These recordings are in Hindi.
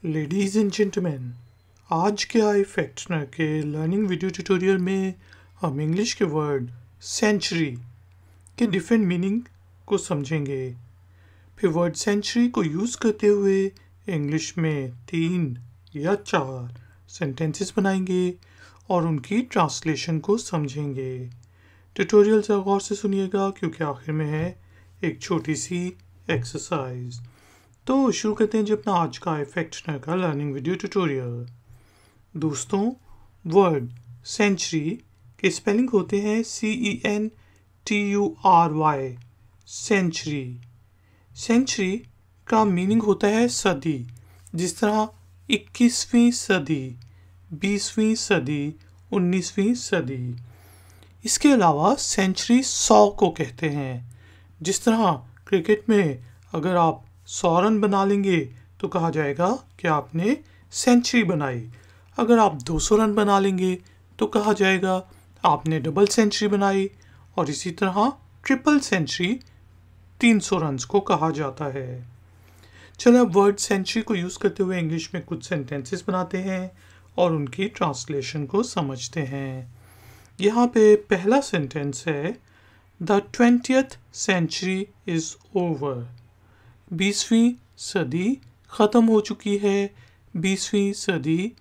लेडीज एंड जेंटलमैन, आज के इफेक्टनर के लर्निंग वीडियो ट्यूटोरियल में हम इंग्लिश के वर्ड सेंचुरी के डिफरेंट मीनिंग को समझेंगे। फिर वर्ड सेंचुरी को यूज़ करते हुए इंग्लिश में 3 या 4 सेंटेंसेस बनाएंगे और उनकी ट्रांसलेशन को समझेंगे। ट्यूटोरियल से गौर से सुनिएगा क्योंकि आखिर में है एक छोटी सी एक्सरसाइज। तो शुरू करते हैं जी अपना आज का इफेक्टनर का लर्निंग वीडियो ट्यूटोरियल। दोस्तों, वर्ड सेंचुरी के स्पेलिंग होते हैं CENTURY, सेंचुरी। सेंचुरी का मीनिंग होता है सदी, जिस तरह 21वीं सदी, 20वीं सदी, 19वीं सदी। इसके अलावा सेंचुरी 100 को कहते हैं। जिस तरह क्रिकेट में अगर आप 100 रन बना लेंगे तो कहा जाएगा कि आपने सेंचुरी बनाई। अगर आप 200 रन बना लेंगे तो कहा जाएगा आपने डबल सेंचुरी बनाई। और इसी तरह ट्रिपल सेंचुरी 300 रन्स को कहा जाता है। चलो अब वर्ड सेंचुरी को यूज़ करते हुए इंग्लिश में कुछ सेंटेंसेस बनाते हैं और उनकी ट्रांसलेशन को समझते हैं। यहाँ पे पहला सेंटेंस है the 20th century is over। 20वीं सदी ख़त्म हो चुकी है, 20वीं सदी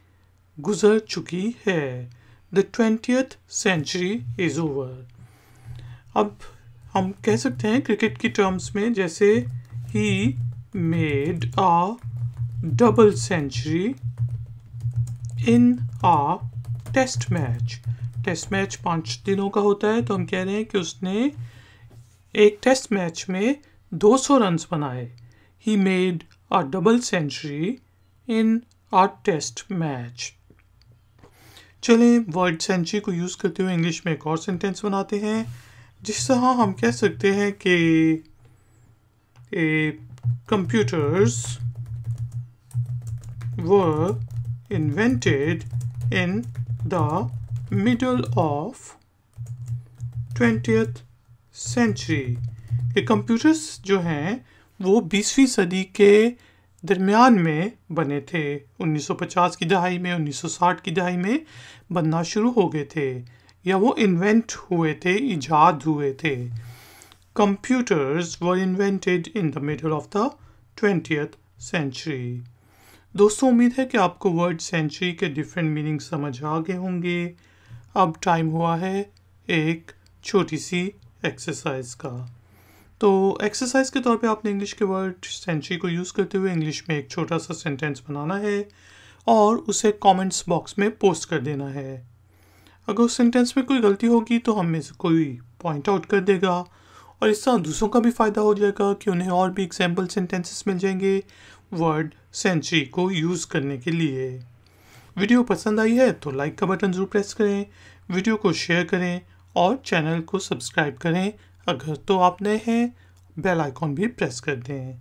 गुजर चुकी है। The 20th century is over। अब हम कह सकते हैं क्रिकेट की टर्म्स में, जैसे he made a double century in a test match। Test match 5 दिनों का होता है, तो हम कह रहे हैं कि उसने एक टेस्ट मैच में 200 रन्स बनाए। He made a double century in a test match। चलें वर्ड सेंचुरी को यूज़ करते हुए इंग्लिश में एक और सेंटेंस बनाते हैं। जिस तरह हम कह सकते हैं कि computers were invented in the middle of 20th century। कि कंप्यूटर्स जो हैं वो 20वीं सदी के दरमियान में बने थे। 1950 की दहाई में, 1960 की दहाई में बनना शुरू हो गए थे, या वो इन्वेंट हुए थे, इजाद हुए थे। Computers were invented in the middle of the 20th century। दोस्तों, उम्मीद है कि आपको वर्ड सेंचुरी के डिफरेंट मीनिंग समझ आ गए होंगे। अब टाइम हुआ है एक छोटी सी एक्सरसाइज का। तो एक्सरसाइज के तौर पे आपने इंग्लिश के वर्ड सेंचुरी को यूज़ करते हुए इंग्लिश में एक छोटा सा सेंटेंस बनाना है और उसे कमेंट्स बॉक्स में पोस्ट कर देना है। अगर उस सेंटेंस में कोई गलती होगी तो हम में से कोई पॉइंट आउट कर देगा, और इस तरह दूसरों का भी फ़ायदा हो जाएगा कि उन्हें और भी एग्जाम्पल सेंटेंसेस मिल जाएंगे वर्ड सेंचुरी को यूज़ करने के लिए। वीडियो पसंद आई है तो लाइक का बटन ज़रूर प्रेस करें, वीडियो को शेयर करें और चैनल को सब्सक्राइब करें। अगर तो आप नए हैं, बेल आइकॉन भी प्रेस कर दें।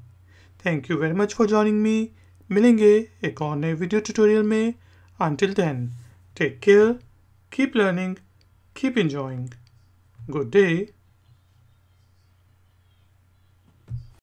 Thank you very much for joining me. मिलेंगे एक और नए वीडियो ट्यूटोरियल में। Until then, take care, keep learning, keep enjoying. Good day.